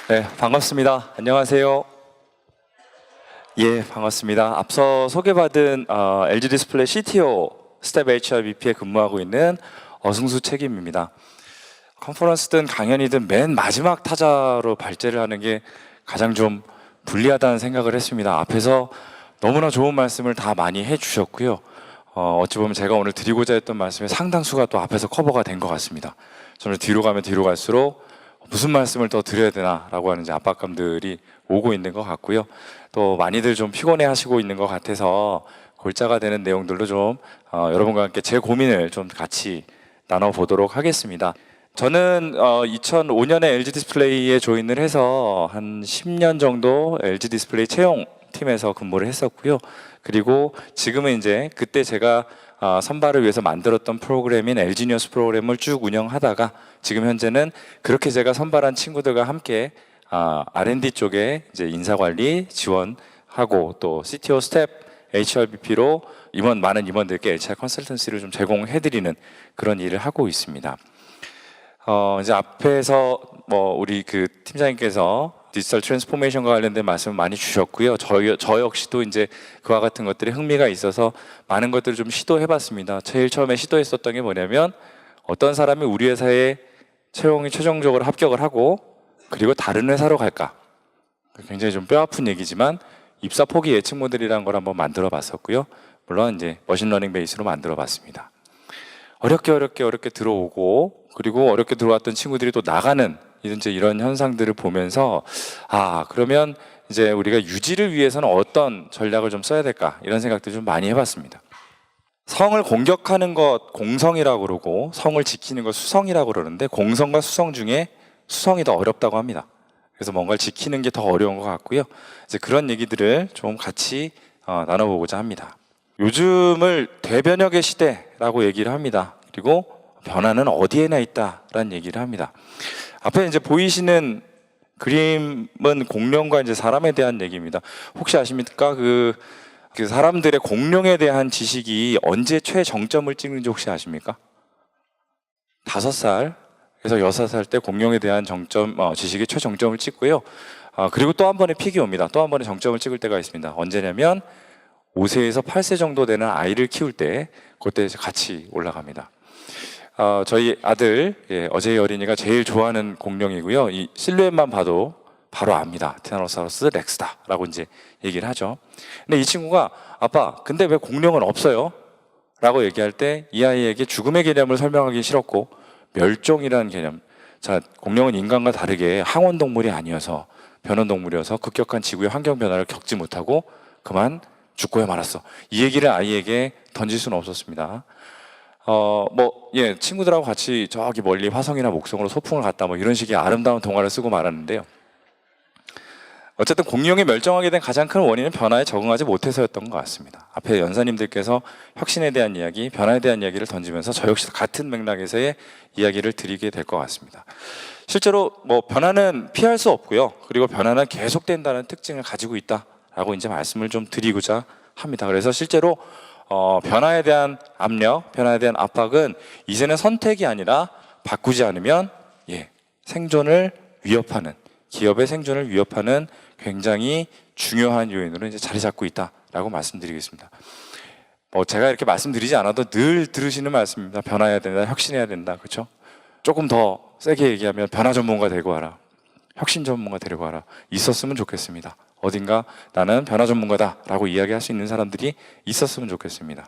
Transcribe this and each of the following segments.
네, 반갑습니다. 안녕하세요. 예, 반갑습니다. 앞서 소개받은 LG 디스플레이 CTO 스텝 HRBP에 근무하고 있는 어승수 책임입니다. 컨퍼런스든 강연이든 맨 마지막 타자로 발제를 하는 게 가장 좀 불리하다는 생각을 했습니다. 앞에서 너무나 좋은 말씀을 다 많이 해주셨고요. 어찌 보면 제가 오늘 드리고자 했던 말씀의 상당수가 또 앞에서 커버가 된 것 같습니다. 저는 뒤로 가면 뒤로 갈수록 무슨 말씀을 더 드려야 되나라고 하는 이제 압박감들이 오고 있는 것 같고요. 또 많이들 좀 피곤해 하시고 있는 것 같아서 골자가 되는 내용들로 좀 여러분과 함께 제 고민을 좀 같이 나눠보도록 하겠습니다. 저는 2005년에 LG 디스플레이에 조인을 해서 한 10년 정도 LG 디스플레이 채용 팀에서 근무를 했었고요. 그리고 지금은 이제 그때 제가 선발을 위해서 만들었던 프로그램인 LG 뉴스 프로그램을 쭉 운영하다가 지금 현재는 그렇게 제가 선발한 친구들과 함께 R&D 쪽에 이제 인사관리 지원하고 또 CTO 스텝 HRBP로 많은 임원들께 HR 컨설턴시를 좀 제공해드리는 그런 일을 하고 있습니다. 이제 앞에서 우리 그 팀장님께서 디지털 트랜스포메이션과 관련된 말씀을 많이 주셨고요. 저 역시도 이제 그와 같은 것들에 흥미가 있어서 많은 것들을 좀 시도해봤습니다. 제일 처음에 시도했었던 게 뭐냐면 어떤 사람이 우리 회사에 채용이 최종적으로 합격을 하고 그리고 다른 회사로 갈까? 굉장히 좀 뼈아픈 얘기지만 입사 포기 예측 모델이라는 걸 한번 만들어 봤었고요. 물론 이제 머신러닝 베이스로 만들어 봤습니다. 어렵게 들어오고 그리고 어렵게 들어왔던 친구들이 또 나가는 이제 이런 현상들을 보면서 그러면 이제 우리가 유지를 위해서는 어떤 전략을 좀 써야 될까 이런 생각들 좀 많이 해봤습니다. 성을 공격하는 것 공성이라고 그러고 성을 지키는 것 수성이라고 그러는데 공성과 수성 중에 수성이 더 어렵다고 합니다. 그래서 뭔가를 지키는 게 더 어려운 것 같고요. 이제 그런 얘기들을 좀 같이 나눠보고자 합니다. 요즘을 대변혁의 시대라고 얘기를 합니다. 그리고 변화는 어디에나 있다라는 얘기를 합니다. 앞에 이제 보이시는 그림은 공룡과 이제 사람에 대한 얘기입니다. 혹시 아십니까? 그 사람들의 공룡에 대한 지식이 언제 최정점을 찍는지 혹시 아십니까? 5살에서 6살 때 공룡에 대한 지식이 최정점을 찍고요. 그리고 또 한 번의 픽이 옵니다. 또 한 번의 정점을 찍을 때가 있습니다. 언제냐면 5세에서 8세 정도 되는 아이를 키울 때 그때 같이 올라갑니다. 저희 아들 어제의 어린이가 제일 좋아하는 공룡이고요. 이 실루엣만 봐도 바로 압니다. 티라노사우루스 렉스다라고 이제 얘기를 하죠. 근데 이 친구가 아빠, 근데 왜 공룡은 없어요? 라고 얘기할 때 이 아이에게 죽음의 개념을 설명하기 싫었고 멸종이라는 개념. 자, 공룡은 인간과 다르게 항원동물이 아니어서 변온동물이어서 급격한 지구의 환경 변화를 겪지 못하고 그만 죽고야 말았어. 이 얘기를 아이에게 던질 수는 없었습니다. 친구들하고 같이 저기 멀리 화성이나 목성으로 소풍을 갔다 이런 식의 아름다운 동화를 쓰고 말았는데요. 어쨌든 공룡이 멸종하게 된 가장 큰 원인은 변화에 적응하지 못해서였던 것 같습니다. 앞에 연사님들께서 혁신에 대한 이야기, 변화에 대한 이야기를 던지면서 저 역시 같은 맥락에서의 이야기를 드리게 될 것 같습니다. 실제로 변화는 피할 수 없고요. 그리고 변화는 계속된다는 특징을 가지고 있다라고 이제 말씀을 좀 드리고자 합니다. 그래서 실제로 변화에 대한 압력, 변화에 대한 압박은 이제는 선택이 아니라 바꾸지 않으면 생존을 위협하는, 기업의 생존을 위협하는 굉장히 중요한 요인으로 이제 자리 잡고 있다라고 말씀드리겠습니다. 제가 이렇게 말씀드리지 않아도 늘 들으시는 말씀입니다. 변화해야 된다, 혁신해야 된다, 그렇죠? 조금 더 세게 얘기하면 변화 전문가 데리고 와라, 혁신 전문가 데리고 와라, 있었으면 좋겠습니다. 어딘가 나는 변화 전문가다라고 이야기할 수 있는 사람들이 있었으면 좋겠습니다.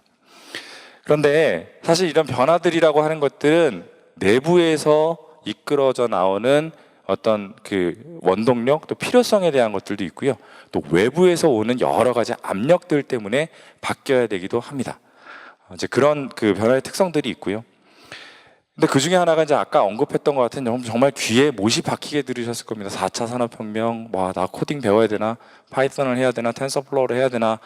그런데 사실 이런 변화들이라고 하는 것들은 내부에서 이끌어져 나오는 어떤 그 원동력 또 필요성에 대한 것들도 있고요. 또 외부에서 오는 여러 가지 압력들 때문에 바뀌어야 되기도 합니다. 이제 그런 그 변화의 특성들이 있고요. 근데 그 중에 하나가 이제 아까 언급했던 것 같은 정말 귀에 못이 박히게 들으셨을 겁니다. 4차 산업혁명, 나 코딩 배워야 되나? 파이썬을 해야 되나? 텐서플로우를 해야 되나?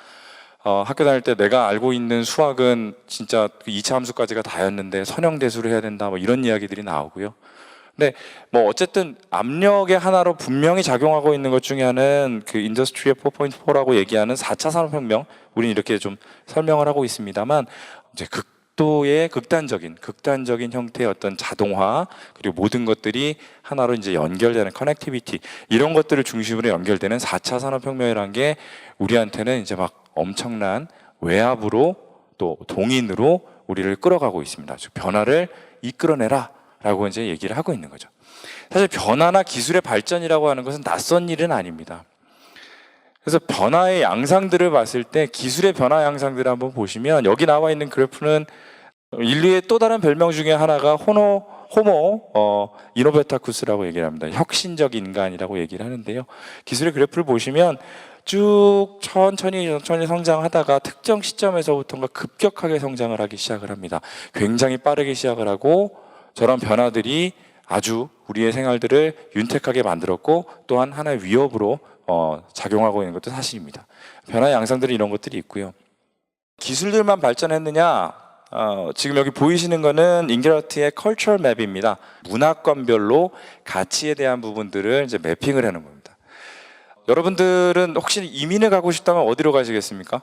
학교 다닐 때 내가 알고 있는 수학은 진짜 2차 함수까지가 다였는데 선형대수를 해야 된다. 이런 이야기들이 나오고요. 근데 어쨌든 압력의 하나로 분명히 작용하고 있는 것 중에 하나는 그 인더스트리얼 4.4라고 얘기하는 4차 산업혁명, 우리는 이렇게 좀 설명을 하고 있습니다만 이제 극도의 극단적인 형태의 어떤 자동화, 그리고 모든 것들이 하나로 이제 연결되는 커넥티비티, 이런 것들을 중심으로 연결되는 4차 산업혁명이라는 게 우리한테는 이제 막 엄청난 외압으로 또 동인으로 우리를 끌어가고 있습니다. 즉 변화를 이끌어내라 라고 이제 얘기를 하고 있는 거죠. 사실 변화나 기술의 발전이라고 하는 것은 낯선 일은 아닙니다. 그래서 변화의 양상들을 봤을 때 기술의 변화 양상들을 한번 보시면, 여기 나와 있는 그래프는 인류의 또 다른 별명 중에 하나가 호모 이노베타쿠스라고 얘기를 합니다. 혁신적 인간이라고 얘기를 하는데요. 기술의 그래프를 보시면 쭉 천천히 성장하다가 특정 시점에서부터가 급격하게 성장을 하기 시작을 합니다. 굉장히 빠르게 시작을 하고, 저런 변화들이 아주 우리의 생활들을 윤택하게 만들었고 또한 하나의 위협으로 작용하고 있는 것도 사실입니다. 변화 양상들이 이런 것들이 있고요. 기술들만 발전했느냐? 지금 여기 보이시는 거는 잉게라트의 컬처럴 맵입니다. 문화권별로 가치에 대한 부분들을 이제 매핑을 하는 겁니다. 여러분들은 혹시 이민을 가고 싶다면 어디로 가시겠습니까?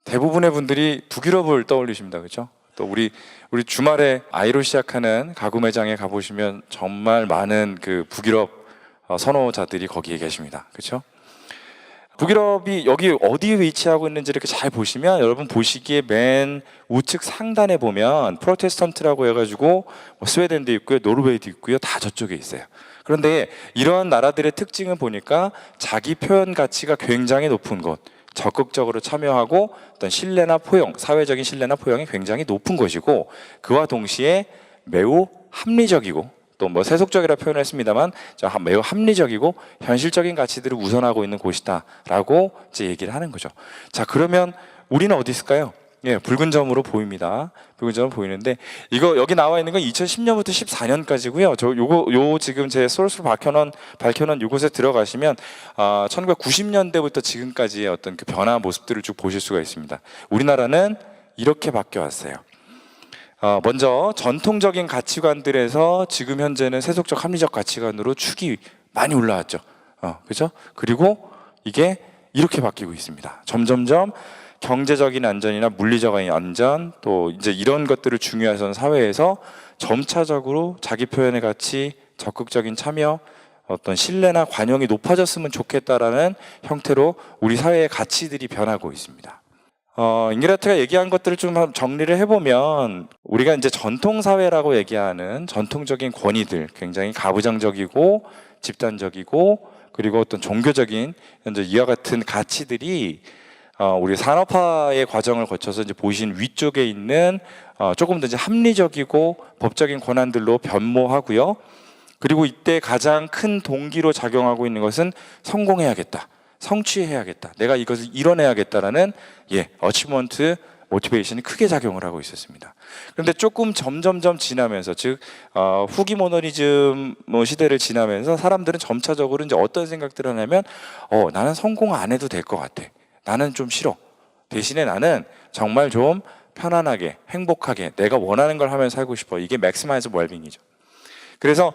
대부분의 분들이 북유럽을 떠올리십니다. 그렇죠? 또 우리 주말에 I로 시작하는 가구 매장에 가보시면 정말 많은 그 북유럽 선호자들이 거기에 계십니다. 그렇죠? 북유럽이 여기 어디에 위치하고 있는지 이렇게 잘 보시면, 여러분 보시기에 맨 우측 상단에 보면 프로테스탄트라고 해가지고 스웨덴도 있고요, 노르웨이도 있고요, 다 저쪽에 있어요. 그런데 이러한 나라들의 특징을 보니까 자기 표현 가치가 굉장히 높은 곳, 적극적으로 참여하고 어떤 신뢰나 포용, 사회적인 신뢰나 포용이 굉장히 높은 것이고, 그와 동시에 매우 합리적이고, 또 뭐 세속적이라 표현했습니다만 매우 합리적이고 현실적인 가치들을 우선하고 있는 곳이다라고 이제 얘기를 하는 거죠. 자, 그러면 우리는 어디 있을까요? 예, 붉은 점으로 보입니다. 붉은 점으로 보이는데, 이거 여기 나와 있는 건 2010년부터 14년까지고요. 요 지금 제 소스로 밝혀놓은 요곳에 들어가시면 1990년대부터 지금까지의 어떤 그 변화 모습들을 쭉 보실 수가 있습니다. 우리나라는 이렇게 바뀌어 왔어요. 먼저 전통적인 가치관들에서 지금 현재는 세속적 합리적 가치관으로 축이 많이 올라왔죠. 그렇죠? 그리고 이게 이렇게 바뀌고 있습니다. 점점점 경제적인 안전이나 물리적인 안전, 또 이제 이런 것들을 중요하던 사회에서 점차적으로 자기 표현의 가치, 적극적인 참여, 어떤 신뢰나 관용이 높아졌으면 좋겠다라는 형태로 우리 사회의 가치들이 변하고 있습니다. 잉게라트가 얘기한 것들을 좀 정리를 해보면, 우리가 이제 전통사회라고 얘기하는 전통적인 권위들, 굉장히 가부장적이고 집단적이고 그리고 어떤 종교적인 현재 이와 같은 가치들이 우리 산업화의 과정을 거쳐서 이제 보신 위쪽에 있는 조금 더 이제 합리적이고 법적인 권한들로 변모하고요. 그리고 이때 가장 큰 동기로 작용하고 있는 것은 성공해야겠다, 성취해야겠다, 내가 이것을 이뤄내야겠다라는 어치먼트 모티베이션이 크게 작용을 하고 있었습니다. 그런데 조금 점점점 지나면서, 즉 후기 모더니즘 시대를 지나면서 사람들은 점차적으로 이제 어떤 생각들을 하냐면, 나는 성공 안 해도 될 것 같아, 나는 좀 싫어, 대신에 나는 정말 좀 편안하게 행복하게 내가 원하는 걸 하면서 살고 싶어. 이게 맥시마이즈 웰빙이죠. 그래서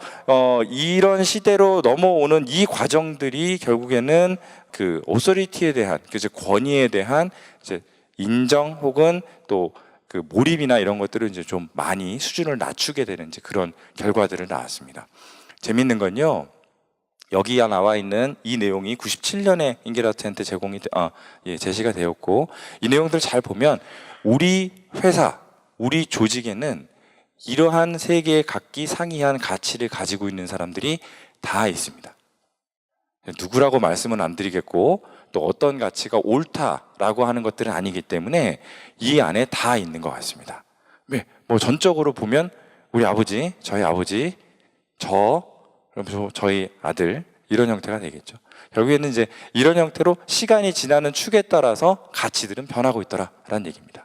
이런 시대로 넘어오는 이 과정들이 결국에는 그 오소리티에 대한, 그 권위에 대한 이제 인정 혹은 또 그 몰입이나 이런 것들을 이제 좀 많이 수준을 낮추게 되는 이제 그런 결과들을 낳았습니다. 재밌는 건요, 여기 나와 있는 이 내용이 97년에 잉게라트한테 제시가 되었고, 이 내용들 잘 보면 우리 회사, 우리 조직에는 이러한 세 개의 각기 상이한 가치를 가지고 있는 사람들이 다 있습니다. 누구라고 말씀은 안 드리겠고, 또 어떤 가치가 옳다라고 하는 것들은 아니기 때문에 이 안에 다 있는 것 같습니다. 뭐 전적으로 보면 우리 아버지, 저희 아버지, 저희 아들, 이런 형태가 되겠죠. 결국에는 이제 이런 형태로 시간이 지나는 축에 따라서 가치들은 변하고 있더라라는 얘기입니다.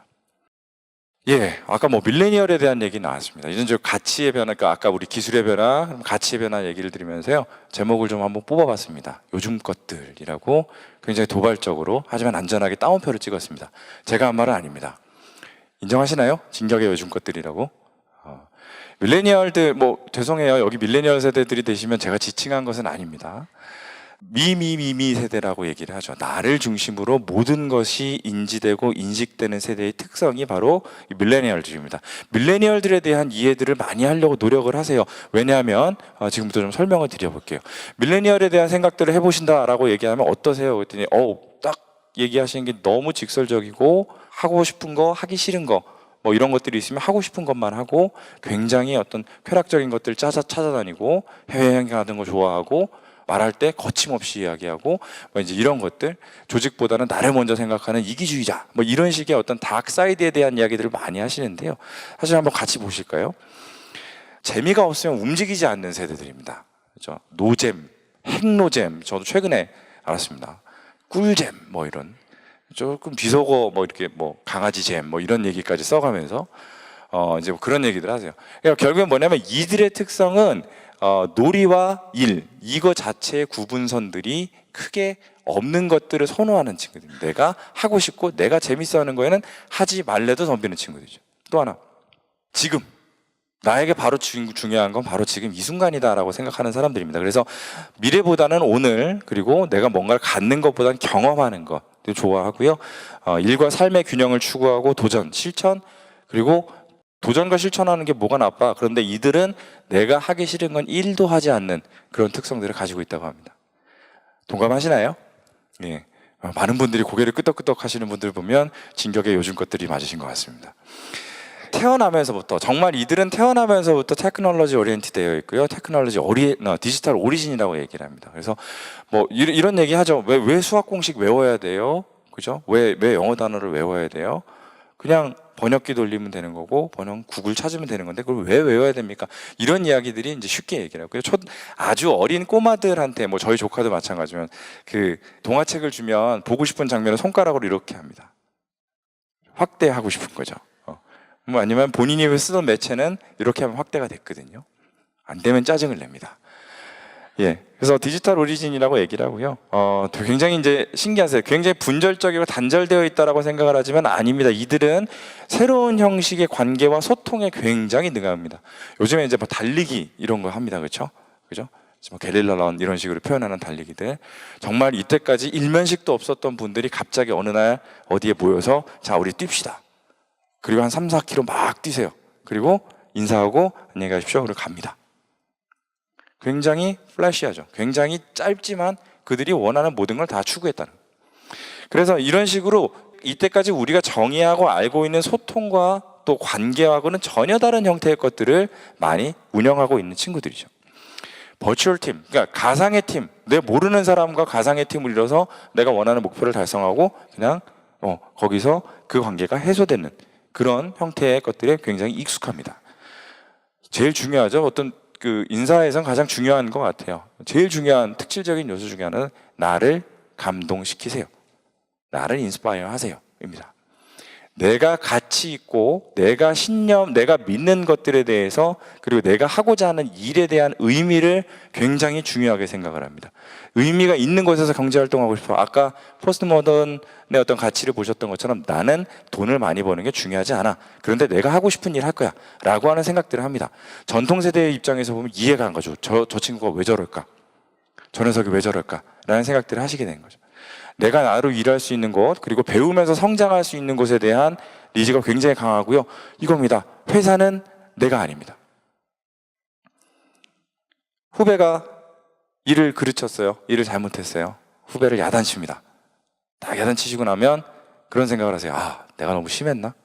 아까 밀레니얼에 대한 얘기 나왔습니다. 이제 가치의 변화, 그러니까 아까 우리 기술의 변화, 가치의 변화 얘기를 드리면서요, 제목을 좀 한번 뽑아봤습니다. 요즘 것들이라고 굉장히 도발적으로 하지만 안전하게 따옴표를 찍었습니다. 제가 한 말은 아닙니다. 인정하시나요? 진격의 요즘 것들이라고. 밀레니얼들, 죄송해요. 여기 밀레니얼 세대들이 되시면 제가 지칭한 것은 아닙니다. 미미미미 세대라고 얘기를 하죠. 나를 중심으로 모든 것이 인지되고 인식되는 세대의 특성이 바로 밀레니얼들입니다. 밀레니얼들에 대한 이해들을 많이 하려고 노력을 하세요. 왜냐하면 지금부터 좀 설명을 드려볼게요. 밀레니얼에 대한 생각들을 해보신다라고 얘기하면 어떠세요? 그랬더니 딱 얘기하시는 게 너무 직설적이고 하고 싶은 거, 하기 싫은 거 뭐 이런 것들이 있으면 하고 싶은 것만 하고 굉장히 어떤 쾌락적인 것들 찾아다니고 해외여행 가는 거 좋아하고 말할 때 거침없이 이야기하고 뭐 이제 이런 것들, 조직보다는 나를 먼저 생각하는 이기주의자 뭐 이런 식의 어떤 다크사이드에 대한 이야기들을 많이 하시는데요. 사실 한번 같이 보실까요? 재미가 없으면 움직이지 않는 세대들입니다. 그렇죠? 노잼, 핵노잼, 저도 최근에 알았습니다. 꿀잼 뭐 이런 조금 비속어 뭐 이렇게 뭐 강아지잼 뭐 이런 얘기까지 써가면서 이제 뭐 그런 얘기들 하세요. 그러니까 결국엔 뭐냐면 이들의 특성은 놀이와 일 이거 자체의 구분선들이 크게 없는 것들을 선호하는 친구들입니다. 내가 하고 싶고 내가 재밌어하는 거에는 하지 말래도 덤비는 친구들이죠. 또 하나, 지금 나에게 바로 중요한 건 바로 지금 이 순간이다라고 생각하는 사람들입니다. 그래서 미래보다는 오늘, 그리고 내가 뭔가를 갖는 것보다는 경험하는 것 좋아하고요. 일과 삶의 균형을 추구하고 도전, 실천, 그리고 도전과 실천하는 게 뭐가 나빠? 그런데 이들은 내가 하기 싫은 건 1도 하지 않는 그런 특성들을 가지고 있다고 합니다. 동감하시나요? 예. 많은 분들이 고개를 끄덕끄덕 하시는 분들 보면 진격의 요즘 것들이 맞으신 것 같습니다. 태어나면서부터, 정말 이들은 태어나면서부터 테크놀로지 오리엔티 되어 있고요. 디지털 오리진이라고 얘기를 합니다. 그래서 뭐 이런 얘기 하죠. 왜 수학 공식 외워야 돼요? 그죠? 왜 영어 단어를 외워야 돼요? 그냥 번역기 돌리면 되는 거고 구글 찾으면 되는 건데 그걸 왜 외워야 됩니까? 이런 이야기들이 이제 쉽게 얘기를 하고요. 아주 어린 꼬마들한테, 뭐 저희 조카도 마찬가지면 그 동화책을 주면 보고 싶은 장면을 손가락으로 이렇게 합니다. 확대하고 싶은 거죠. 뭐 아니면 본인이 쓰던 매체는 이렇게 하면 확대가 됐거든요. 안 되면 짜증을 냅니다. 예, 그래서 디지털 오리진이라고 얘기를 하고요. 굉장히 이제 신기하세요. 굉장히 분절적이고 단절되어 있다라고 생각을 하지만 아닙니다. 이들은 새로운 형식의 관계와 소통에 굉장히 능합니다. 요즘에 이제 뭐 달리기 이런 거 합니다, 그렇죠? 그죠? 뭐 게릴라런 이런 식으로 표현하는 달리기들. 정말 이때까지 일면식도 없었던 분들이 갑자기 어느 날 어디에 모여서 자 우리 뜁시다. 그리고 한 3, 4km 막 뛰세요. 그리고 인사하고 안녕히 가십시오. 그리고 갑니다. 굉장히 플래시하죠. 굉장히 짧지만 그들이 원하는 모든 걸 다 추구했다는 거예요. 그래서 이런 식으로 이때까지 우리가 정의하고 알고 있는 소통과 또 관계하고는 전혀 다른 형태의 것들을 많이 운영하고 있는 친구들이죠. 버추얼 팀, 그러니까 가상의 팀, 내 모르는 사람과 가상의 팀을 이뤄서 내가 원하는 목표를 달성하고 그냥 거기서 그 관계가 해소되는 그런 형태의 것들에 굉장히 익숙합니다. 제일 중요하죠. 어떤 그 인사에선 가장 중요한 것 같아요. 제일 중요한 특질적인 요소 중에 하나는 나를 감동시키세요. 나를 인스파이어 하세요. 입니다. 내가 가치 있고 내가 신념, 내가 믿는 것들에 대해서 그리고 내가 하고자 하는 일에 대한 의미를 굉장히 중요하게 생각을 합니다. 의미가 있는 곳에서 경제활동하고 싶어. 아까 포스트 모던의 어떤 가치를 보셨던 것처럼 나는 돈을 많이 버는 게 중요하지 않아. 그런데 내가 하고 싶은 일 할 거야 라고 하는 생각들을 합니다. 전통세대의 입장에서 보면 이해가 안 가죠. 저 친구가 왜 저럴까? 저 녀석이 왜 저럴까? 라는 생각들을 하시게 되는 거죠. 내가 나로 일할 수 있는 곳, 그리고 배우면서 성장할 수 있는 곳에 대한 니즈가 굉장히 강하고요. 이겁니다. 회사는 내가 아닙니다. 후배가 일을 그르쳤어요. 일을 잘못했어요. 후배를 야단칩니다. 딱 야단치시고 나면 그런 생각을 하세요. 아, 내가 너무 심했나?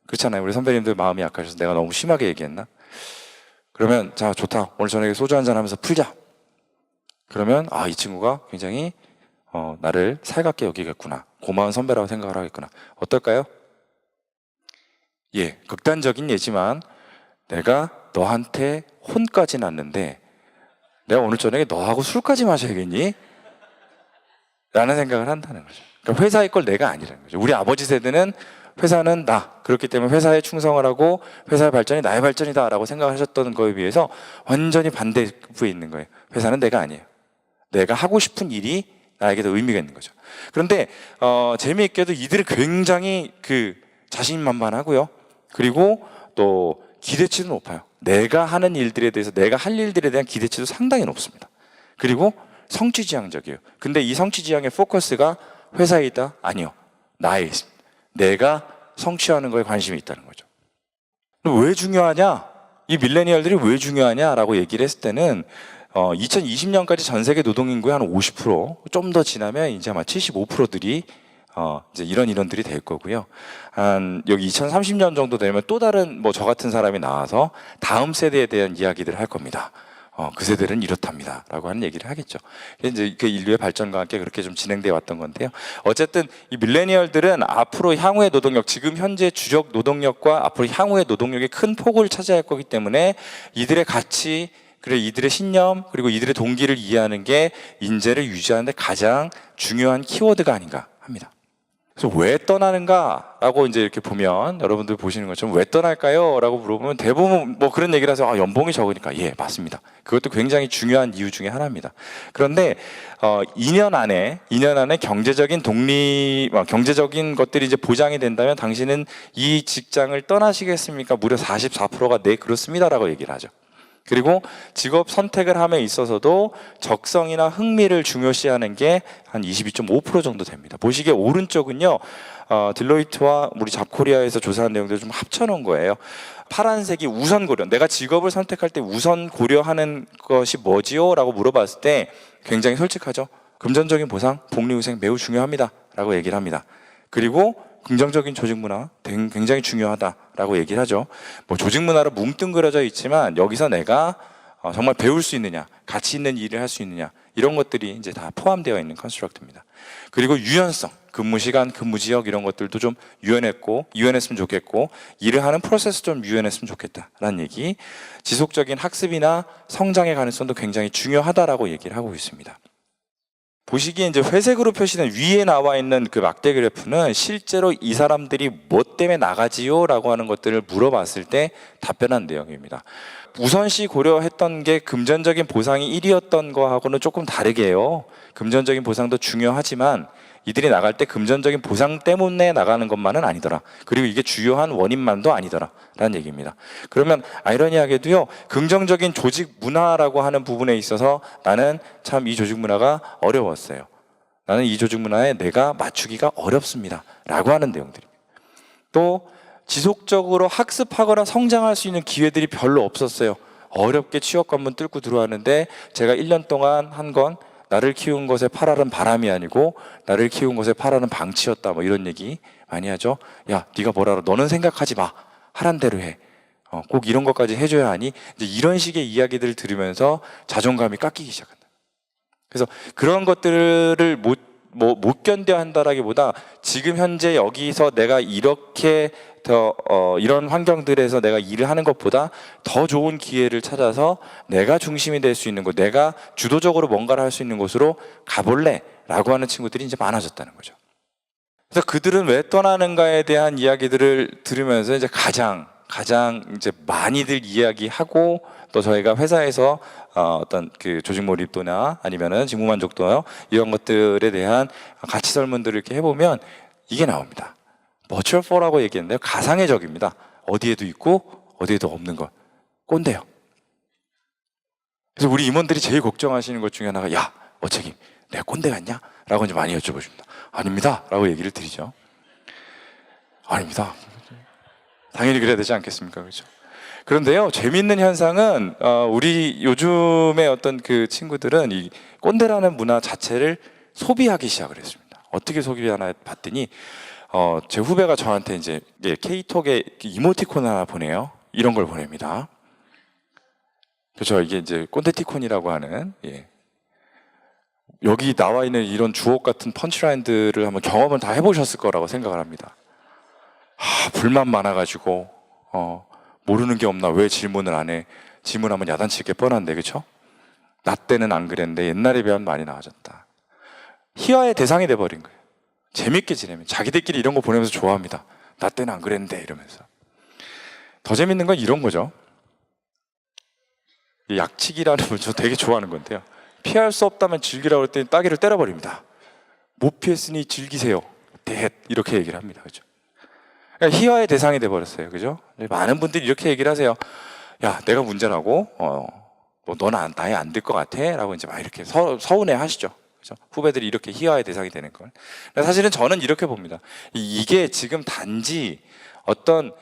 그렇잖아요. 우리 선배님들 마음이 약하셔서 내가 너무 심하게 얘기했나? 그러면 자, 좋다. 오늘 저녁에 소주 한잔 하면서 풀자. 그러면 이 친구가 굉장히 나를 살갑게 여기겠구나. 고마운 선배라고 생각을 하겠구나. 어떨까요? 예, 극단적인 예지만 내가 너한테 혼까지는 않는데 내가 오늘 저녁에 너하고 술까지 마셔야겠니? 라는 생각을 한다는 거죠. 그러니까 회사의 걸 내가 아니라는 거죠. 우리 아버지 세대는 회사는 나, 그렇기 때문에 회사에 충성을 하고 회사의 발전이 나의 발전이다 라고 생각하셨던 거에 비해서 완전히 반대부에 있는 거예요. 회사는 내가 아니에요. 내가 하고 싶은 일이 나에게도 의미가 있는 거죠. 그런데 재미있게도 이들은 굉장히 자신만만하고요. 그리고 또 기대치도 높아요. 내가 하는 일들에 대해서, 내가 할 일들에 대한 기대치도 상당히 높습니다. 그리고 성취지향적이에요. 근데 이 성취지향의 포커스가 회사에 있다? 아니요. 나에 있습니다. 내가 성취하는 거에 관심이 있다는 거죠. 왜 중요하냐? 이 밀레니얼들이 왜 중요하냐라고 얘기를 했을 때는 2020년까지 전 세계 노동인구의 한 50%, 좀 더 지나면 이제 아마 75%들이 이제 이런 인원들이 될 거고요. 한 여기 2030년 정도 되면 또 다른 뭐 저 같은 사람이 나와서 다음 세대에 대한 이야기들을 할 겁니다. 그 세대는 이렇답니다. 라고 하는 얘기를 하겠죠. 이제 그 인류의 발전과 함께 그렇게 좀 진행되어 왔던 건데요. 어쨌든 이 밀레니얼들은 앞으로 향후의 노동력, 지금 현재 주력 노동력과 앞으로 향후의 노동력의 큰 폭을 차지할 거기 때문에 이들의 가치, 그리고 이들의 신념, 그리고 이들의 동기를 이해하는 게 인재를 유지하는 데 가장 중요한 키워드가 아닌가 합니다. 그래서 왜 떠나는가라고 이제 이렇게 보면 여러분들 보시는 것처럼 왜 떠날까요? 라고 물어보면 대부분 뭐 그런 얘기를 하세요. 연봉이 적으니까. 예, 맞습니다. 그것도 굉장히 중요한 이유 중에 하나입니다. 그런데 2년 안에 경제적인 경제적인 것들이 이제 보장이 된다면 당신은 이 직장을 떠나시겠습니까? 무려 44%가 네, 그렇습니다라고 얘기를 하죠. 그리고 직업 선택을 함에 있어서도 적성이나 흥미를 중요시하는 게 한 22.5% 정도 됩니다. 보시기에 오른쪽은요, 딜로이트와 우리 잡코리아에서 조사한 내용들을 좀 합쳐놓은 거예요. 파란색이 우선 고려, 내가 직업을 선택할 때 우선 고려하는 것이 뭐지요? 라고 물어봤을 때 굉장히 솔직하죠. 금전적인 보상, 복리후생 매우 중요합니다 라고 얘기를 합니다. 그리고 긍정적인 조직 문화 굉장히 중요하다라고 얘기를 하죠. 뭐 조직 문화로 뭉뚱그려져 있지만 여기서 내가 정말 배울 수 있느냐, 가치 있는 일을 할 수 있느냐, 이런 것들이 이제 다 포함되어 있는 컨스트럭트입니다. 그리고 유연성, 근무 시간, 근무 지역 이런 것들도 좀 유연했으면 좋겠고, 일을 하는 프로세스 좀 유연했으면 좋겠다라는 얘기. 지속적인 학습이나 성장의 가능성도 굉장히 중요하다라고 얘기를 하고 있습니다. 보시기에 이제 회색으로 표시된 위에 나와 있는 그 막대 그래프는 실제로 이 사람들이 뭐 때문에 나가지요? 라고 하는 것들을 물어봤을 때 답변한 내용입니다. 우선시 고려했던 게 금전적인 보상이 1위였던 거하고는 조금 다르게 해요. 금전적인 보상도 중요하지만 이들이 나갈 때 금전적인 보상 때문에 나가는 것만은 아니더라. 그리고 이게 주요한 원인만도 아니더라 라는 얘기입니다. 그러면 아이러니하게도요, 긍정적인 조직 문화라고 하는 부분에 있어서 나는 참 이 조직 문화가 어려웠어요. 나는 이 조직 문화에 내가 맞추기가 어렵습니다 라고 하는 내용들입니다. 또 지속적으로 학습하거나 성장할 수 있는 기회들이 별로 없었어요. 어렵게 취업 관문 뚫고 들어왔는데 제가 1년 동안 한 건 나를 키운 것에 팔아는 바람이 아니고 나를 키운 것에 팔아는 방치였다, 뭐 이런 얘기 많이 하죠. 야, 네가 뭐라 그러, 너는 생각하지 마, 하란 대로 해. 꼭 이런 것까지 해줘야 하니, 이제 이런 식의 이야기들을 들으면서 자존감이 깎이기 시작한다. 그래서 그런 것들을 못 견뎌 한다라기보다 지금 현재 여기서 내가 이렇게 이런 환경들에서 내가 일을 하는 것보다 더 좋은 기회를 찾아서 내가 중심이 될 수 있는 곳, 내가 주도적으로 뭔가를 할 수 있는 곳으로 가볼래 라고 하는 친구들이 이제 많아졌다는 거죠. 그래서 그들은 왜 떠나는가에 대한 이야기들을 들으면서 이제 가장 이제 많이들 이야기하고, 또 저희가 회사에서 어떤 그 조직 몰입도나 아니면은 직무 만족도요, 이런 것들에 대한 가치 설문들을 이렇게 해보면 이게 나옵니다. 버추얼 4라고 얘기했는데요, 가상의 적입니다. 어디에도 있고 어디에도 없는 것, 꼰대요. 그래서 우리 임원들이 제일 걱정하시는 것 중에 하나가, 야, 어책임, 내가 꼰대 같냐? 라고 이제 많이 여쭤보십니다. 아닙니다 라고 얘기를 드리죠. 아닙니다, 당연히 그래야 되지 않겠습니까? 그렇죠? 그런데요, 재미있는 현상은 우리 요즘의 어떤 그 친구들은 이 꼰대라는 문화 자체를 소비하기 시작을 했습니다. 어떻게 소비하나 봤더니 제 후배가 저한테 이제 케이톡에 이모티콘 하나 보내요. 이런 걸 보냅니다. 그렇죠? 이게 이제 꼰대티콘이라고 하는, 여기 나와 있는 이런 주옥 같은 펀치라인들을 한번 경험을 다 해보셨을 거라고 생각을 합니다. 불만 많아가지고 모르는 게 없나, 왜 질문을 안 해? 질문하면 야단칠 게 뻔한데, 그렇죠? 나 때는 안 그랬는데 옛날에 비하면 많이 나아졌다. 희화의 대상이 돼버린 거예요. 재밌게 지내면 자기들끼리 이런 거 보내면서 좋아합니다. 나 때는 안 그랬는데 이러면서. 더 재밌는 건 이런 거죠. 약치기라는 걸 저 되게 좋아하는 건데요, 피할 수 없다면 즐기라고 했더니 따귀를 때려버립니다. 못 피했으니 즐기세요, 이렇게 얘기를 합니다. 그죠? 그러니까 희화의 대상이 돼버렸어요. 그죠? 많은 분들이 이렇게 얘기를 하세요. 야, 내가 문제라고 뭐 뭐 너는 나에 안 될 것 같아? 라고 이제 막 이렇게 서운해 하시죠. 그렇죠? 후배들이 이렇게 희화의 대상이 되는 걸. 사실은 저는 이렇게 봅니다. 이게 지금 단지 어떤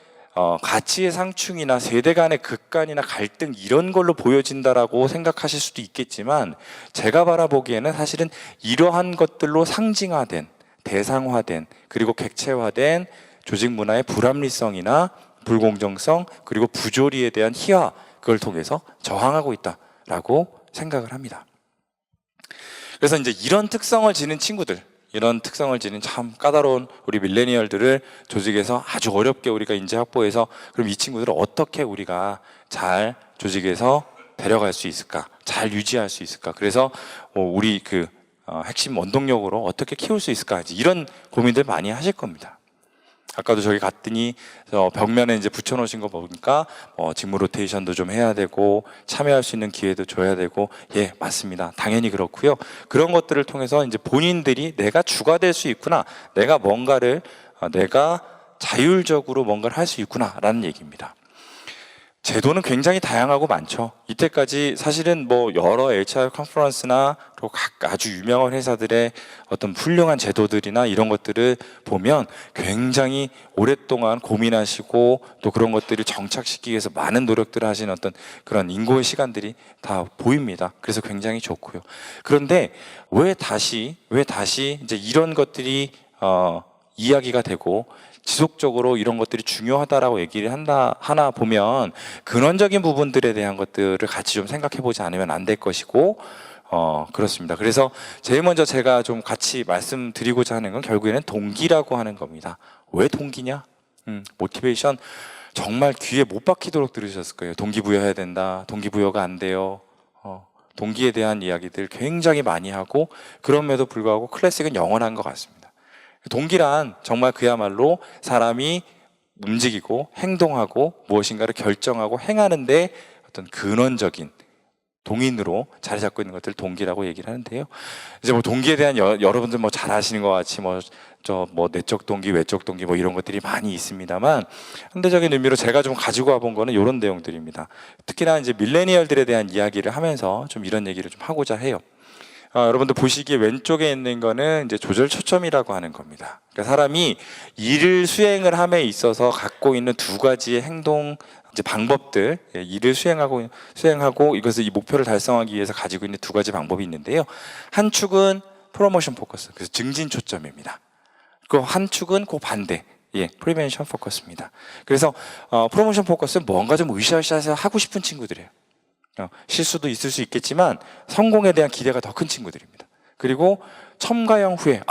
가치의 상충이나 세대 간의 극간이나 갈등 이런 걸로 보여진다라고 생각하실 수도 있겠지만, 제가 바라보기에는 사실은 이러한 것들로 상징화된, 대상화된, 그리고 객체화된 조직 문화의 불합리성이나 불공정성, 그리고 부조리에 대한 희화, 그걸 통해서 저항하고 있다라고 생각을 합니다. 그래서 이제 이런 특성을 지닌 친구들, 이런 특성을 지닌 참 까다로운 우리 밀레니얼들을 조직에서 아주 어렵게 우리가 인재 확보해서, 그럼 이 친구들을 어떻게 우리가 잘 조직에서 데려갈 수 있을까, 잘 유지할 수 있을까, 그래서 우리 핵심 원동력으로 어떻게 키울 수 있을까, 이런 고민들 많이 하실 겁니다. 아까도 저기 갔더니 벽면에 이제 붙여놓으신 거 보니까 직무 로테이션도 좀 해야 되고 참여할 수 있는 기회도 줘야 되고, 예, 맞습니다. 당연히 그렇고요. 그런 것들을 통해서 이제 본인들이 내가 주가 될 수 있구나, 내가 자율적으로 뭔가를 할 수 있구나라는 얘기입니다. 제도는 굉장히 다양하고 많죠. 이때까지 사실은 여러 HR 컨퍼런스나 또 아주 유명한 회사들의 어떤 훌륭한 제도들이나 이런 것들을 보면 굉장히 오랫동안 고민하시고 또 그런 것들을 정착시키기 위해서 많은 노력들을 하신 어떤 그런 인고의 시간들이 다 보입니다. 그래서 굉장히 좋고요. 그런데 왜 다시 이제 이런 것들이 이야기가 되고 지속적으로 이런 것들이 중요하다라고 얘기를 하나 보면, 근원적인 부분들에 대한 것들을 같이 좀 생각해 보지 않으면 안 될 것이고, 그렇습니다. 그래서 제일 먼저 제가 좀 같이 말씀드리고자 하는 건 결국에는 동기라고 하는 겁니다. 왜 동기냐? 모티베이션 정말 귀에 못 박히도록 들으셨을 거예요. 동기부여해야 된다, 동기부여가 안 돼요. 동기에 대한 이야기들 굉장히 많이 하고, 그럼에도 불구하고 클래식은 영원한 것 같습니다. 동기란 정말 그야말로 사람이 움직이고 행동하고 무엇인가를 결정하고 행하는데 어떤 근원적인 동인으로 자리 잡고 있는 것들을 동기라고 얘기를 하는데요. 이제 동기에 대한 여러분들 잘 아시는 것 같이 내적 동기, 외적 동기 이런 것들이 많이 있습니다만, 현대적인 의미로 제가 좀 가지고 와본 거는 이런 내용들입니다. 특히나 이제 밀레니얼들에 대한 이야기를 하면서 좀 이런 얘기를 좀 하고자 해요. 여러분들 보시기에 왼쪽에 있는 거는 이제 조절 초점이라고 하는 겁니다. 그러니까 사람이 일을 수행을 함에 있어서 갖고 있는 두 가지의 행동 이제 방법들, 일을 수행하고 이것을 이 목표를 달성하기 위해서 가지고 있는 두 가지 방법이 있는데요. 한 축은 프로모션 포커스, 그래서 증진 초점입니다. 그 한 축은 그 반대, 프리벤션 포커스입니다. 그래서 프로모션 포커스는 뭔가 좀 으쌰으쌰 하고 싶은 친구들이에요. 실수도 있을 수 있겠지만 성공에 대한 기대가 더 큰 친구들입니다. 그리고 첨가형 후회,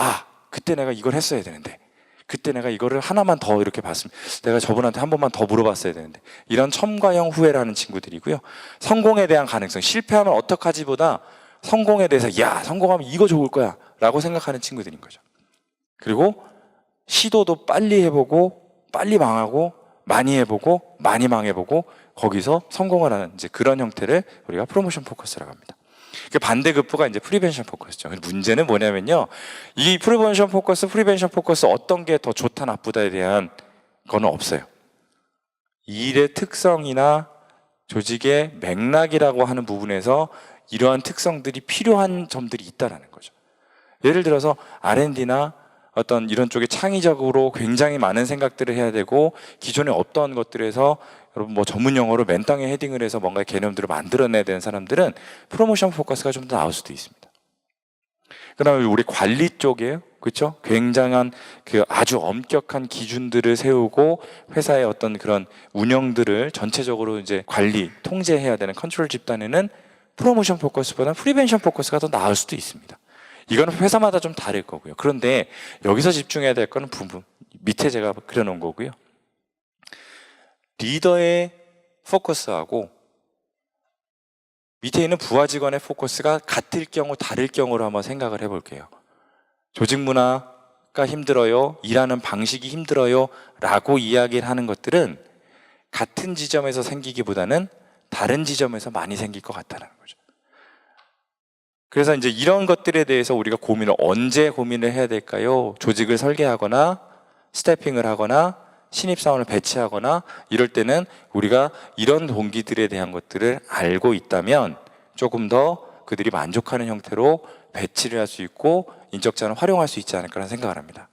그때 내가 이걸 했어야 되는데, 그때 내가 이거를 하나만 더 이렇게 봤으면, 내가 저분한테 한 번만 더 물어봤어야 되는데, 이런 첨가형 후회라는 친구들이고요. 성공에 대한 가능성, 실패하면 어떡하지 보다 성공에 대해서 성공하면 이거 좋을 거야 라고 생각하는 친구들인 거죠. 그리고 시도도 빨리 해보고 빨리 망하고, 많이 해보고 많이 망해보고, 거기서 성공을 하는 이제 그런 형태를 우리가 프로모션 포커스라고 합니다. 그 반대급부가 이제 프리벤션 포커스죠. 문제는 뭐냐면요, 이 프리벤션 포커스 어떤 게 더 좋다 나쁘다에 대한 거는 없어요. 일의 특성이나 조직의 맥락이라고 하는 부분에서 이러한 특성들이 필요한 점들이 있다라는 거죠. 예를 들어서 R&D나 어떤 이런 쪽에 창의적으로 굉장히 많은 생각들을 해야 되고, 기존에 없던 것들에서 여러분 전문 용어로 맨땅에 헤딩을 해서 뭔가 개념들을 만들어내야 되는 사람들은 프로모션 포커스가 좀 더 나올 수도 있습니다. 그다음에 우리 관리 쪽에, 그렇죠? 굉장한 아주 엄격한 기준들을 세우고 회사의 어떤 그런 운영들을 전체적으로 이제 관리, 통제해야 되는 컨트롤 집단에는 프로모션 포커스보다 프리벤션 포커스가 더 나을 수도 있습니다. 이거는 회사마다 좀 다를 거고요. 그런데 여기서 집중해야 될 거는 부분, 밑에 제가 그려놓은 거고요. 리더의 포커스하고 밑에 있는 부하 직원의 포커스가 같을 경우 다를 경우로 한번 생각을 해볼게요. 조직 문화가 힘들어요, 일하는 방식이 힘들어요 라고 이야기를 하는 것들은 같은 지점에서 생기기보다는 다른 지점에서 많이 생길 것 같다는 거죠. 그래서 이제 이런 것들에 대해서 우리가 언제 고민을 해야 될까요? 조직을 설계하거나 스태핑을 하거나 신입사원을 배치하거나 이럴 때는 우리가 이런 동기들에 대한 것들을 알고 있다면 조금 더 그들이 만족하는 형태로 배치를 할 수 있고 인적 자원을 활용할 수 있지 않을까라는 생각을 합니다.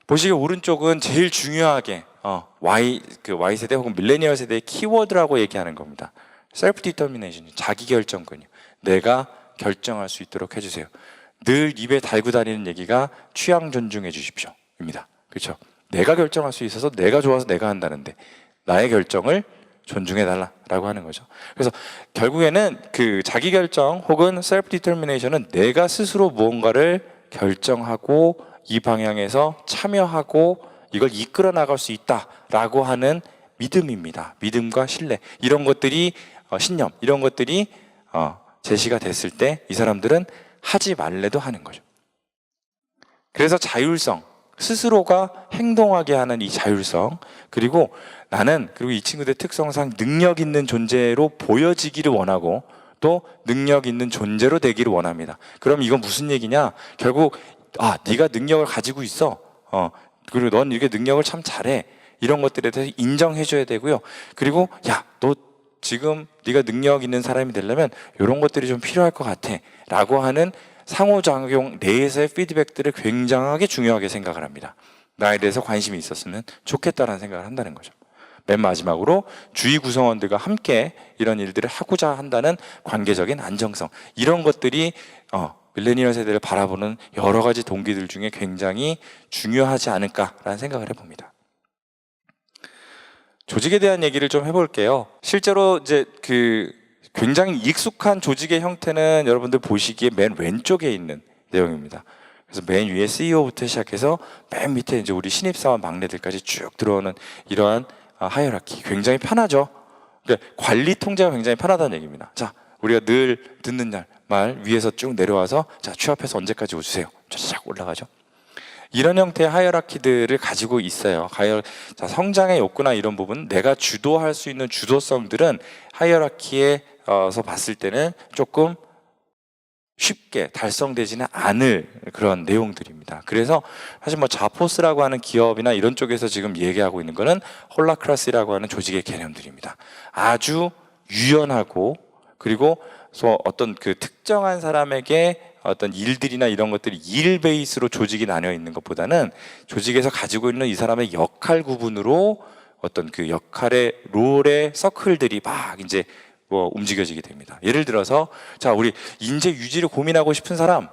보시기 오른쪽은 제일 중요하게 Y 세대 혹은 밀레니얼 세대의 키워드라고 얘기하는 겁니다. 셀프 디터미네이션, 자기 결정권이요. 내가 결정할 수 있도록 해주세요. 늘 입에 달고 다니는 얘기가 취향 존중해 주십시오입니다. 그렇죠? 내가 결정할 수 있어서 내가 좋아서 내가 한다는데 나의 결정을 존중해 달라라고 하는 거죠. 그래서 결국에는 그 자기 결정 혹은 셀프 디터미네이션은 내가 스스로 무언가를 결정하고 이 방향에서 참여하고 이걸 이끌어 나갈 수 있다라고 하는 믿음입니다. 믿음과 신뢰, 이런 것들이 신념, 이런 것들이 제시가 됐을 때 이 사람들은 하지 말래도 하는 거죠. 그래서 자율성, 스스로가 행동하게 하는 이 자율성, 그리고 이 친구들의 특성상 능력 있는 존재로 보여지기를 원하고 또 능력 있는 존재로 되기를 원합니다. 그럼 이건 무슨 얘기냐? 결국 네가 능력을 가지고 있어. 그리고 넌 이게 능력을 참 잘해. 이런 것들에 대해서 인정해 줘야 되고요. 그리고 너 지금 네가 능력 있는 사람이 되려면 이런 것들이 좀 필요할 것 같아 라고 하는 상호작용 내에서의 피드백들을 굉장하게 중요하게 생각을 합니다. 나에 대해서 관심이 있었으면 좋겠다라는 생각을 한다는 거죠. 맨 마지막으로 주위 구성원들과 함께 이런 일들을 하고자 한다는 관계적인 안정성, 이런 것들이 밀레니얼 세대를 바라보는 여러 가지 동기들 중에 굉장히 중요하지 않을까라는 생각을 해봅니다. 조직에 대한 얘기를 좀 해볼게요. 실제로 이제 굉장히 익숙한 조직의 형태는 여러분들 보시기에 맨 왼쪽에 있는 내용입니다. 그래서 맨 위에 CEO부터 시작해서 맨 밑에 이제 우리 신입사원 막내들까지 쭉 들어오는 이러한 하이어라키, 굉장히 편하죠. 그러니까 관리 통제가 굉장히 편하다는 얘기입니다. 자, 우리가 늘 듣는 말 위에서 쭉 내려와서 자, 취업해서 언제까지 오주세요. 쫙 올라가죠. 이런 형태의 하이어라키들을 가지고 있어요. 자, 성장의 욕구나 이런 부분, 내가 주도할 수 있는 주도성들은 하이어라키에서 봤을 때는 조금 쉽게 달성되지는 않을 그런 내용들입니다. 그래서 사실 자포스라고 하는 기업이나 이런 쪽에서 지금 얘기하고 있는 거는 홀라크라시라고 하는 조직의 개념들입니다. 아주 유연하고, 그리고 어떤 그 특정한 사람에게 어떤 일들이나 이런 것들이 일 베이스로 조직이 나뉘어 있는 것보다는 조직에서 가지고 있는 이 사람의 역할 구분으로 어떤 그 역할의 롤의 서클들이 막 이제 움직여지게 됩니다. 예를 들어서 자, 우리 인재 유지를 고민하고 싶은 사람,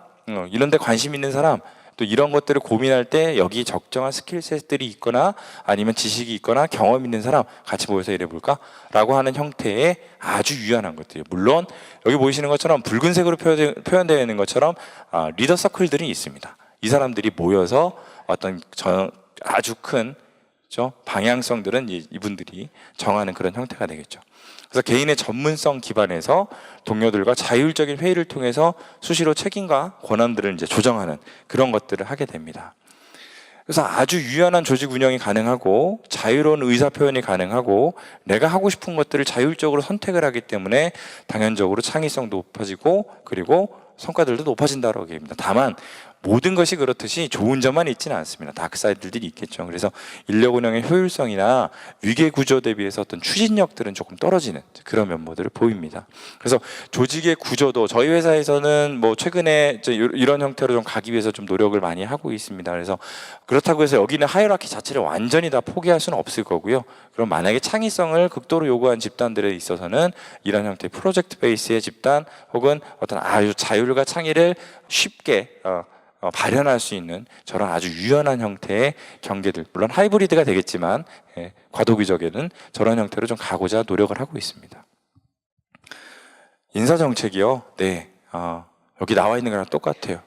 이런 데 관심 있는 사람, 또 이런 것들을 고민할 때 여기 적정한 스킬셋들이 있거나 아니면 지식이 있거나 경험 있는 사람 같이 모여서 일해볼까? 라고 하는 형태의 아주 유연한 것들이에요. 물론 여기 보이시는 것처럼 붉은색으로 표현되어 있는 것처럼 리더 서클들이 있습니다. 이 사람들이 모여서 어떤 아주 큰 방향성들은 이분들이 정하는 그런 형태가 되겠죠. 그래서 개인의 전문성 기반에서 동료들과 자율적인 회의를 통해서 수시로 책임과 권한들을 이제 조정하는 그런 것들을 하게 됩니다. 그래서 아주 유연한 조직 운영이 가능하고 자유로운 의사 표현이 가능하고 내가 하고 싶은 것들을 자율적으로 선택을 하기 때문에 당연적으로 창의성도 높아지고 그리고 성과들도 높아진다고 얘기합니다. 다만 모든 것이 그렇듯이 좋은 점만 있지는 않습니다. 다크사이드들이 있겠죠. 그래서 인력 운영의 효율성이나 위계 구조 대비해서 어떤 추진력들은 조금 떨어지는 그런 면모들을 보입니다. 그래서 조직의 구조도 저희 회사에서는 최근에 이런 형태로 좀 가기 위해서 좀 노력을 많이 하고 있습니다. 그래서 그렇다고 해서 여기는 하이어라키 자체를 완전히 다 포기할 수는 없을 거고요. 그럼 만약에 창의성을 극도로 요구한 집단들에 있어서는 이런 형태의 프로젝트 베이스의 집단 혹은 어떤 아주 자율과 창의를 쉽게 발현할 수 있는 저런 아주 유연한 형태의 경계들, 물론 하이브리드가 되겠지만 과도기적에는 저런 형태로 좀 가고자 노력을 하고 있습니다. 인사정책이요. 네, 여기 나와 있는 거랑 똑같아요.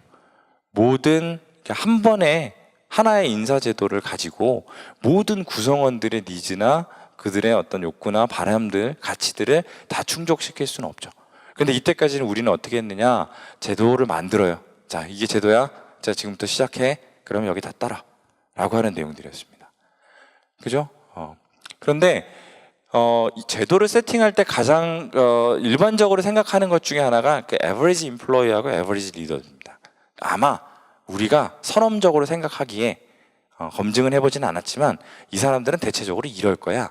모든 한 번에 하나의 인사제도를 가지고 모든 구성원들의 니즈나 그들의 어떤 욕구나 바람들, 가치들을 다 충족시킬 수는 없죠. 근데 이때까지는 우리는 어떻게 했느냐? 제도를 만들어요. 자, 이게 제도야. 자, 지금부터 시작해. 그러면 여기 다 따라. 라고 하는 내용들이었습니다. 그죠? 그런데 이 제도를 세팅할 때 가장 일반적으로 생각하는 것 중에 하나가 그 average employee하고 average leader입니다. 아마 우리가 선험적으로 생각하기에 검증은 해보지는 않았지만 이 사람들은 대체적으로 이럴 거야.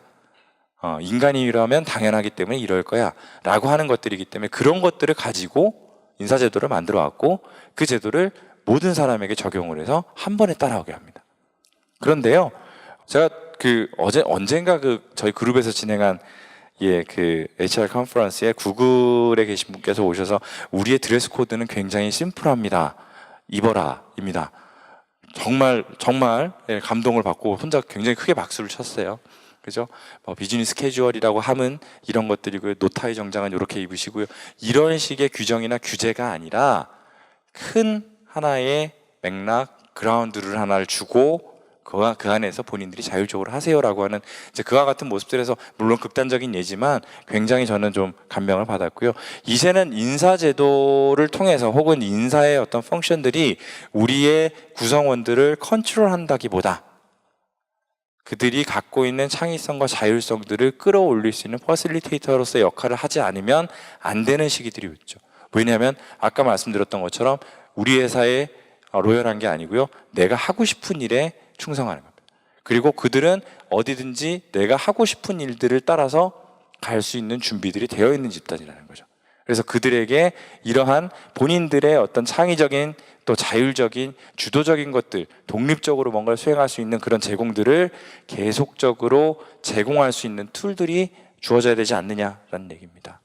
인간이라면 당연하기 때문에 이럴 거야 라고 하는 것들이기 때문에 그런 것들을 가지고 인사제도를 만들어 왔고 그 제도를 모든 사람에게 적용을 해서 한 번에 따라오게 합니다. 그런데요, 제가 언젠가 저희 그룹에서 진행한 그 HR 컨퍼런스에 구글에 계신 분께서 오셔서 우리의 드레스 코드는 굉장히 심플합니다. 입어라입니다. 정말 감동을 받고 혼자 굉장히 크게 박수를 쳤어요. 그죠? 비즈니스 캐주얼이라고 하면 이런 것들이고요. 노타이 정장은 이렇게 입으시고요. 이런 식의 규정이나 규제가 아니라 큰 하나의 맥락, 그라운드를 하나를 주고 그 안에서 본인들이 자율적으로 하세요라고 하는 이제 그와 같은 모습들에서 물론 극단적인 예지만 굉장히 저는 좀 감명을 받았고요. 이제는 인사제도를 통해서 혹은 인사의 어떤 펑션들이 우리의 구성원들을 컨트롤한다기보다 그들이 갖고 있는 창의성과 자율성들을 끌어올릴 수 있는 퍼실리테이터로서의 역할을 하지 않으면 안 되는 시기들이 있죠. 왜냐하면 아까 말씀드렸던 것처럼 우리 회사에 로열한 게 아니고요. 내가 하고 싶은 일에 충성하는 겁니다. 그리고 그들은 어디든지 내가 하고 싶은 일들을 따라서 갈 수 있는 준비들이 되어 있는 집단이라는 거죠. 그래서 그들에게 이러한 본인들의 어떤 창의적인 또 자율적인 주도적인 것들, 독립적으로 뭔가를 수행할 수 있는 그런 제공들을 계속적으로 제공할 수 있는 툴들이 주어져야 되지 않느냐라는 얘기입니다.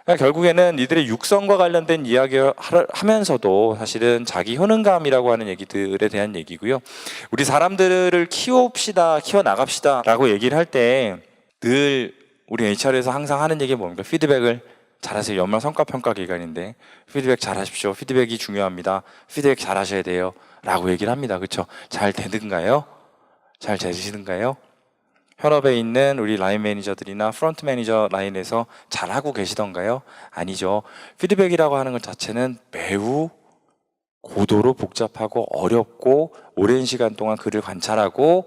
그러니까 결국에는 이들의 육성과 관련된 이야기를 하면서도 사실은 자기 효능감이라고 하는 얘기들에 대한 얘기고요. 우리 사람들을 키워나갑시다 라고 얘기를 할 때 늘 우리 HR에서 항상 하는 얘기가 뭡니까? 피드백을 잘하세요. 연말 성과평가 기간인데 피드백 잘하십시오. 피드백이 중요합니다. 피드백 잘하셔야 돼요 라고 얘기를 합니다. 그렇죠? 잘 되는가요? 잘 되시는가요? 현업에 있는 우리 라인 매니저들이나 프론트 매니저 라인에서 잘하고 계시던가요? 아니죠. 피드백이라고 하는 것 자체는 매우 고도로 복잡하고 어렵고 오랜 시간 동안 그를 관찰하고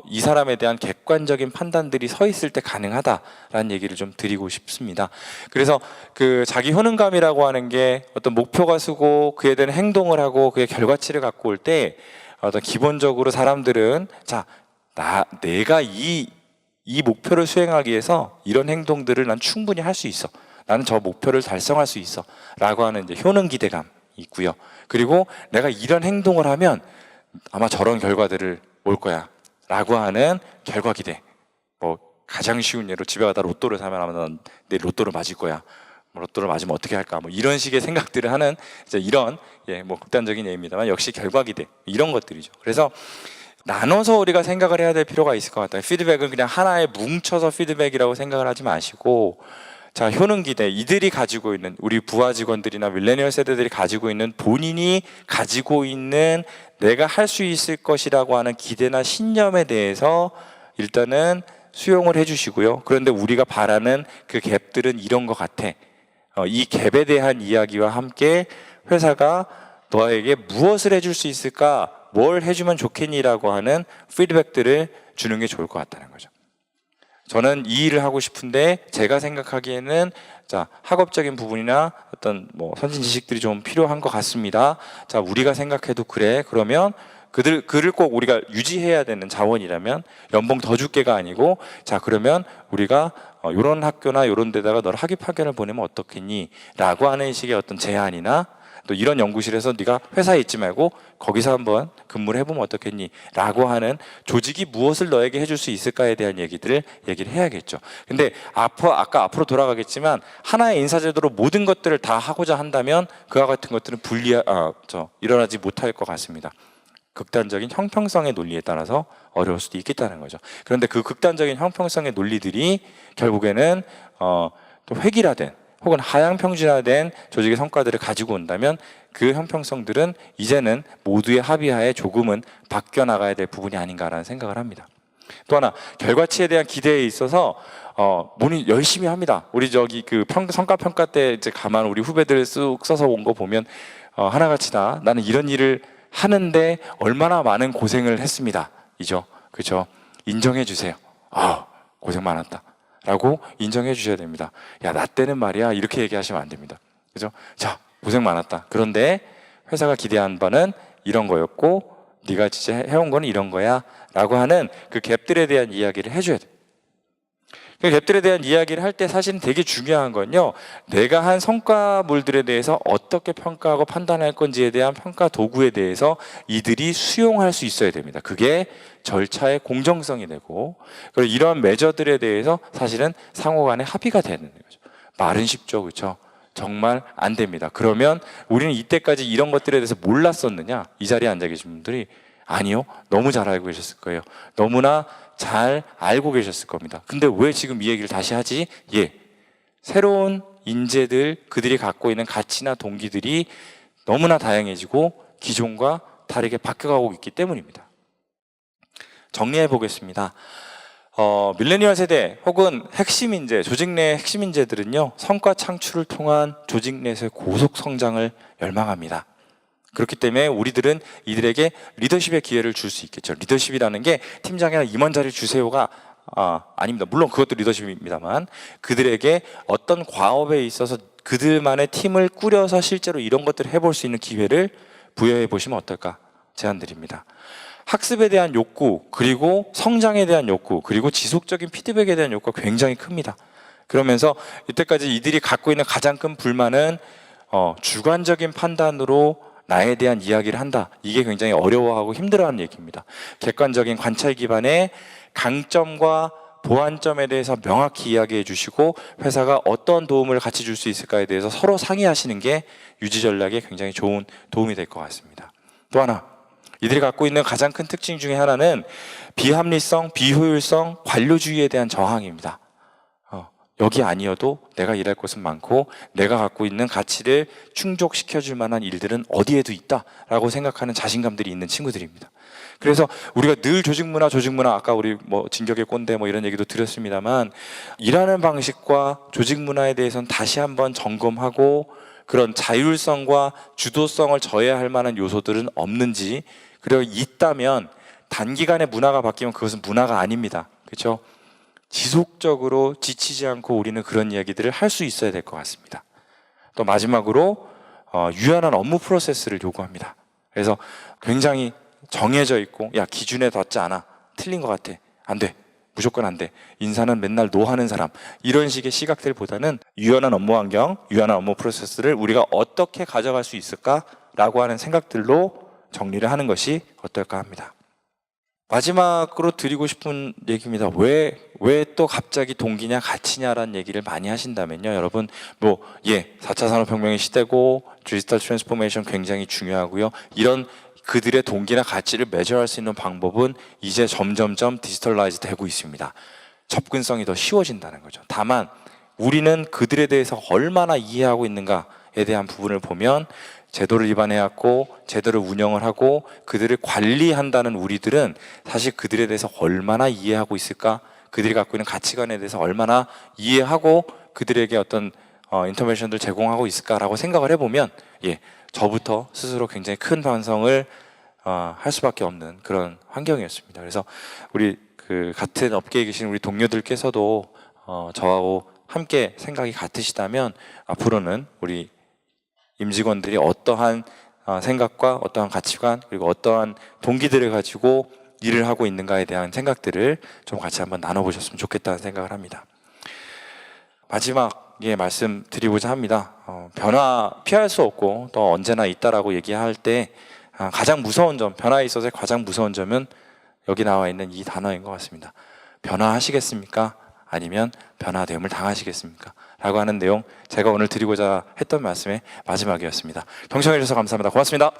이 사람에 대한 객관적인 판단들이 서 있을 때 가능하다라는 얘기를 좀 드리고 싶습니다. 그래서 그 자기 효능감이라고 하는 게 어떤 목표가 쓰고 그에 대한 행동을 하고 그의 결과치를 갖고 올 때 어떤 기본적으로 사람들은 내가 이 목표를 수행하기 위해서 이런 행동들을 난 충분히 할 수 있어. 나는 저 목표를 달성할 수 있어. 라고 하는 이제 효능 기대감이 있고요. 그리고 내가 이런 행동을 하면 아마 저런 결과들을 올 거야. 라고 하는 결과 기대. 가장 쉬운 예로 집에 가다 로또를 사면 아마 난 내일 로또를 맞을 거야. 로또를 맞으면 어떻게 할까? 이런 식의 생각들을 하는 이제 이런 극단적인 예입니다만 역시 결과 기대. 이런 것들이죠. 그래서 나눠서 우리가 생각을 해야 될 필요가 있을 것 같아요. 피드백은 그냥 하나에 뭉쳐서 피드백이라고 생각을 하지 마시고 효능 기대, 이들이 가지고 있는 우리 부하 직원들이나 밀레니얼 세대들이 가지고 있는 본인이 가지고 있는 내가 할 수 있을 것이라고 하는 기대나 신념에 대해서 일단은 수용을 해주시고요. 그런데 우리가 바라는 그 갭들은 이런 것 같아. 이 갭에 대한 이야기와 함께 회사가 너에게 무엇을 해줄 수 있을까? 뭘 해주면 좋겠니라고 하는 피드백들을 주는 게 좋을 것 같다는 거죠. 저는 이 일을 하고 싶은데 제가 생각하기에는 학업적인 부분이나 어떤 선진 지식들이 좀 필요한 것 같습니다. 우리가 생각해도 그래. 그러면 그를 꼭 우리가 유지해야 되는 자원이라면 연봉 더 줄게가 아니고 그러면 우리가 이런 학교나 이런 데다가 너를 학위 파견을 보내면 어떻겠니? 라고 하는 식의 어떤 제안이나 또 이런 연구실에서 네가 회사에 있지 말고 거기서 한번 근무를 해보면 어떻겠니? 라고 하는 조직이 무엇을 너에게 해줄 수 있을까에 대한 얘기를 해야겠죠. 근데 아까 앞으로 돌아가겠지만 하나의 인사제도로 모든 것들을 다 하고자 한다면 그와 같은 것들은 일어나지 못할 것 같습니다. 극단적인 형평성의 논리에 따라서 어려울 수도 있겠다는 거죠. 그런데 그 극단적인 형평성의 논리들이 결국에는 또 획일화된 혹은 하향평준화된 조직의 성과들을 가지고 온다면 그 형평성들은 이제는 모두의 합의하에 조금은 바뀌어 나가야 될 부분이 아닌가라는 생각을 합니다. 또 하나, 결과치에 대한 기대에 있어서 본인 열심히 합니다. 우리 성과평가 때 이제 가만 우리 후배들 쑥 써서 온 거 보면 하나같이 다 나는 이런 일을 하는데 얼마나 많은 고생을 했습니다. 그죠? 인정해 주세요. 고생 많았다. 라고 인정해 주셔야 됩니다. 나 때는 말이야 이렇게 얘기하시면 안 됩니다. 그죠? 고생 많았다. 그런데 회사가 기대한 바는 이런 거였고 네가 진짜 해온 거는 이런 거야 라고 하는 그 갭들에 대한 이야기를 해줘야 돼. 갭들에 대한 이야기를 할 때 사실은 되게 중요한 건요, 내가 한 성과물들에 대해서 어떻게 평가하고 판단할 건지에 대한 평가 도구에 대해서 이들이 수용할 수 있어야 됩니다. 그게 절차의 공정성이 되고, 그리고 이러한 매저들에 대해서 사실은 상호 간에 합의가 되는 거죠. 말은 쉽죠, 그렇죠? 정말 안 됩니다. 그러면 우리는 이때까지 이런 것들에 대해서 몰랐었느냐? 이 자리에 앉아 계신 분들이 아니요, 너무 잘 알고 계셨을 거예요. 너무나 잘 알고 계셨을 겁니다. 근데 왜 지금 이 얘기를 다시 하지? 예, 새로운 인재들, 그들이 갖고 있는 가치나 동기들이 너무나 다양해지고 기존과 다르게 바뀌어가고 있기 때문입니다. 정리해 보겠습니다. 밀레니얼 세대 혹은 핵심 인재, 조직 내 핵심 인재들은요, 성과 창출을 통한 조직 내에서의 고속 성장을 열망합니다. 그렇기 때문에 우리들은 이들에게 리더십의 기회를 줄 수 있겠죠. 리더십이라는 게 팀장이나 임원 자리를 주세요가 아닙니다. 물론 그것도 리더십입니다만, 그들에게 어떤 과업에 있어서 그들만의 팀을 꾸려서 실제로 이런 것들을 해볼 수 있는 기회를 부여해 보시면 어떨까 제안드립니다. 학습에 대한 욕구, 그리고 성장에 대한 욕구, 그리고 지속적인 피드백에 대한 욕구가 굉장히 큽니다. 그러면서 이때까지 이들이 갖고 있는 가장 큰 불만은 주관적인 판단으로 나에 대한 이야기를 한다. 이게 굉장히 어려워하고 힘들어하는 얘기입니다. 객관적인 관찰 기반의 강점과 보완점에 대해서 명확히 이야기해 주시고, 회사가 어떤 도움을 같이 줄 수 있을까에 대해서 서로 상의하시는 게 유지 전략에 굉장히 좋은 도움이 될 것 같습니다. 또 하나, 이들이 갖고 있는 가장 큰 특징 중에 하나는 비합리성, 비효율성, 관료주의에 대한 저항입니다. 여기 아니어도 내가 일할 곳은 많고 내가 갖고 있는 가치를 충족시켜줄 만한 일들은 어디에도 있다라고 생각하는 자신감들이 있는 친구들입니다. 그래서 우리가 늘 조직문화, 아까 우리 진격의 꼰대 이런 얘기도 드렸습니다만, 일하는 방식과 조직문화에 대해서는 다시 한번 점검하고, 그런 자율성과 주도성을 저해할 만한 요소들은 없는지, 그리고 있다면 단기간에 문화가 바뀌면 그것은 문화가 아닙니다. 그렇죠? 지속적으로 지치지 않고 우리는 그런 이야기들을 할 수 있어야 될 것 같습니다. 또 마지막으로 유연한 업무 프로세스를 요구합니다. 그래서 굉장히 정해져 있고, 야, 기준에 닿지 않아, 틀린 것 같아, 안 돼, 무조건 안 돼, 인사는 맨날 노하는 사람, 이런 식의 시각들보다는 유연한 업무 환경, 유연한 업무 프로세스를 우리가 어떻게 가져갈 수 있을까라고 하는 생각들로 정리를 하는 것이 어떨까 합니다. 마지막으로 드리고 싶은 얘기입니다. 왜 또 갑자기 동기냐 가치냐라는 얘기를 많이 하신다면요, 여러분, 4차 산업혁명의 시대고 디지털 트랜스포메이션 굉장히 중요하고요, 이런 그들의 동기나 가치를 매저할 수 있는 방법은 이제 점점점 디지털라이즈 되고 있습니다. 접근성이 더 쉬워진다는 거죠. 다만 우리는 그들에 대해서 얼마나 이해하고 있는가에 대한 부분을 보면, 제도를 위반해왔고 제도를 운영을 하고 그들을 관리한다는 우리들은 사실 그들에 대해서 얼마나 이해하고 있을까, 그들이 갖고 있는 가치관에 대해서 얼마나 이해하고 그들에게 어떤 인터벤션을 제공하고 있을까라고 생각을 해보면, 저부터 스스로 굉장히 큰 반성을 할 수밖에 없는 그런 환경이었습니다. 그래서 우리 같은 업계에 계신 우리 동료들께서도 저하고 함께 생각이 같으시다면, 앞으로는 우리 임직원들이 어떠한 생각과 어떠한 가치관, 그리고 어떠한 동기들을 가지고 일을 하고 있는가에 대한 생각들을 좀 같이 한번 나눠보셨으면 좋겠다는 생각을 합니다. 마지막에 말씀드리고자 합니다. 변화 피할 수 없고 또 언제나 있다라고 얘기할 때 가장 무서운 점, 변화에 있어서 가장 무서운 점은 여기 나와 있는 이 단어인 것 같습니다. 변화하시겠습니까? 아니면 변화됨을 당하시겠습니까? 라고 하는 내용, 제가 오늘 드리고자 했던 말씀의 마지막이었습니다. 경청해 주셔서 감사합니다. 고맙습니다.